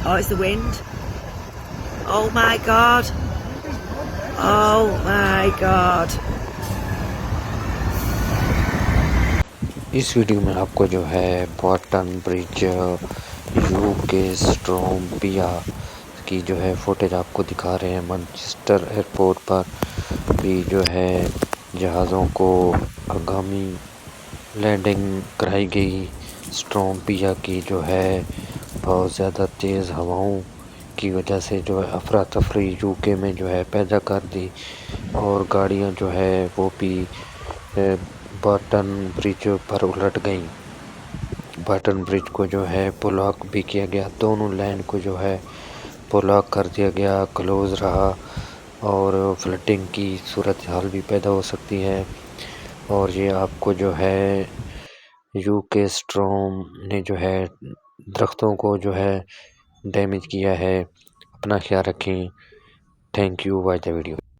Oh, it's the wind. Oh my God. Oh my God. اس video میں آپ کو جو ہے بارٹن برج UK اسٹروم پیا کی جو ہے فوٹیج آپ کو دکھا رہے ہیں۔ مانچسٹر ایئرپورٹ پر بھی جو ہے جہازوں کو آگامی لینڈنگ کرائی گئی۔ اسٹروم پیا کی جو ہے بہت زیادہ تیز ہواؤں کی وجہ سے جو ہے افراتفری UK میں جو ہے پیدا کر دی، اور گاڑیاں جو ہے وہ بھی بارٹن برج پر الٹ گئیں۔ بارٹن برج کو جو ہے بلاک بھی کیا گیا، دونوں لین کو جو ہے بلاک کر دیا گیا، کلوز رہا، اور فلڈنگ کی صورتحال بھی پیدا ہو سکتی ہے۔ اور یہ آپ کو جو ہے UK اسٹروم نے جو ہے درختوں کو جو ہے ڈیمیج کیا ہے۔ اپنا خیال رکھیں۔ Thank you, watch the video.